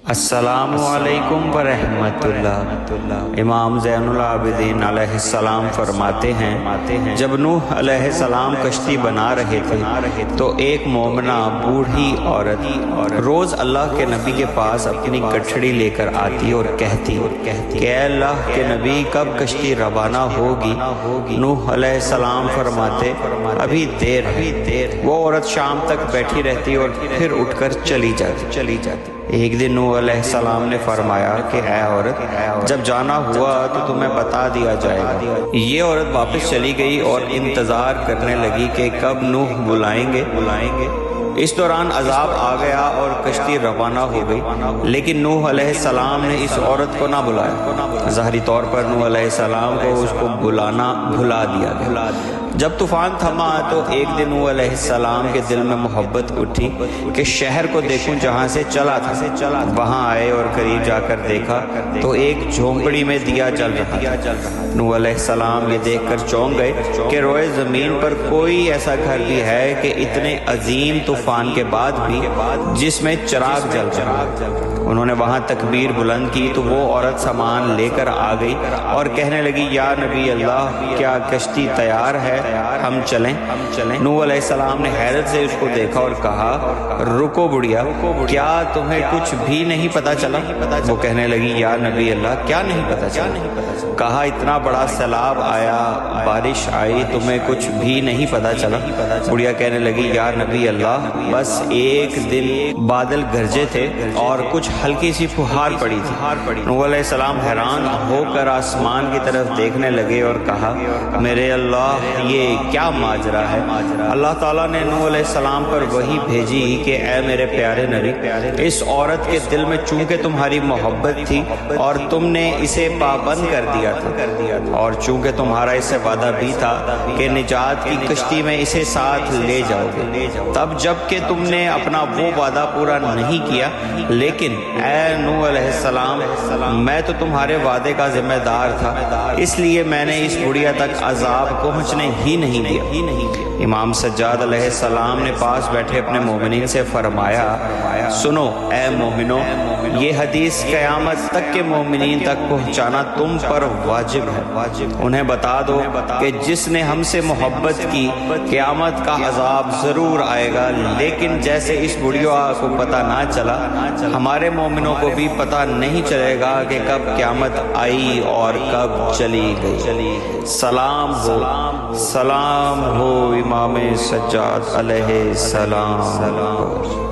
السلام علیکم ورحمۃ اللہ۔ امام زین العابدین علیہ السلام فرماتے ہیں جب نوح علیہ السلام کشتی بنا رہے تھے تو ایک مومنہ بوڑھی عورت روز اللہ کے نبی کے پاس اپنی کٹھڑی لے کر آتی اور کہتی کہ اے اللہ کے نبی کب کشتی روانہ ہوگی؟ نوح علیہ السلام فرماتے ابھی دیر ہے۔ وہ عورت شام تک بیٹھی رہتی اور پھر اٹھ کر چلی جاتی۔ ایک دن نوح علیہ السلام نے فرمایا کہ اے عورت جب جانا ہوا تو تمہیں بتا دیا جائے گا۔ یہ عورت واپس چلی گئی اور انتظار کرنے لگی کہ کب نوح بلائیں گے۔ اس دوران عذاب آ گیا اور کشتی روانہ ہو گئی، لیکن نوح علیہ السلام نے اس عورت کو نہ بلایا۔ ظاہری طور پر نوح علیہ السلام کو اس کو بلانا بھلا دیا گیا۔ جب طوفان تھما تو ایک دن نوح علیہ السلام کے دل میں محبت اٹھی کہ شہر کو دیکھوں جہاں سے چلا تھا۔ وہاں آئے اور قریب جا کر دیکھا تو ایک جھونپڑی میں دیا جل رہا تھا۔ نوح علیہ السلام یہ دیکھ کر چونک گئے کہ روئے زمین پر کوئی ایسا گھر بھی ہے کہ اتنے عظیم طوفان کے بعد بھی جس میں چراغ جل رہا۔ انہوں نے وہاں تکبیر بلند کی تو وہ عورت سامان لے کر آ گئی اور کہنے لگی یا نبی اللہ کیا کشتی تیار ہے؟ ہم چلیں۔ نوح علیہ السلام نے حیرت سے اس کو دیکھا اور کہا رکو بڑھیا، کیا تمہیں کچھ بھی نہیں پتا چلا؟ وہ کہنے لگی یا نبی اللہ کیا نہیں پتا چلا؟ کہا اتنا بڑا سیلاب آیا، بارش آئی، تمہیں کچھ بھی نہیں پتا چلا؟ بڑھیا کہنے لگی یا نبی اللہ بس ایک دن بادل گرجے تھے اور کچھ ہلکی سی فہار پڑی تھی۔ نوح علیہ السلام حیران ہو کر آسمان کی طرف دیکھنے لگے اور کہا میرے اللہ یہ کیا ماجرا ہے؟ اللہ تعالیٰ نے نوح علیہ السلام پر وحی بھیجی کہ اے میرے پیارے نبی، اس عورت کے دل میں چونکہ تمہاری محبت تھی اور تم نے اسے پابند کر دیا تھا، اور چونکہ تمہارا اسے وعدہ بھی تھا کہ نجات کی کشتی میں اسے ساتھ لے جاؤ گے، تب جب کہ تم نے اپنا وہ وعدہ پورا نہیں کیا، لیکن اے نوح علیہ السلام میں تو تمہارے وعدے کا ذمہ دار تھا، اس لیے میں نے اس بڑھیا تک عذاب پہنچنے ہی نہیں دیا۔ امام سجاد علیہ السلام نے پاس بیٹھے اپنے مومنین سے فرمایا سنو اے مومنو، یہ حدیث قیامت تک کے مومنین تک پہنچانا تم پر واجب ہے۔ انہیں بتا دو کہ جس نے ہم سے محبت کی قیامت کا عذاب ضرور آئے گا، لیکن جیسے اس بڑھیا کو پتہ نہ چلا، ہمارے مومنوں کو بھی پتہ نہیں چلے گا کہ کب قیامت آئی اور کب چلی گئی۔ سلام ہو امام سجاد علیہ السلام۔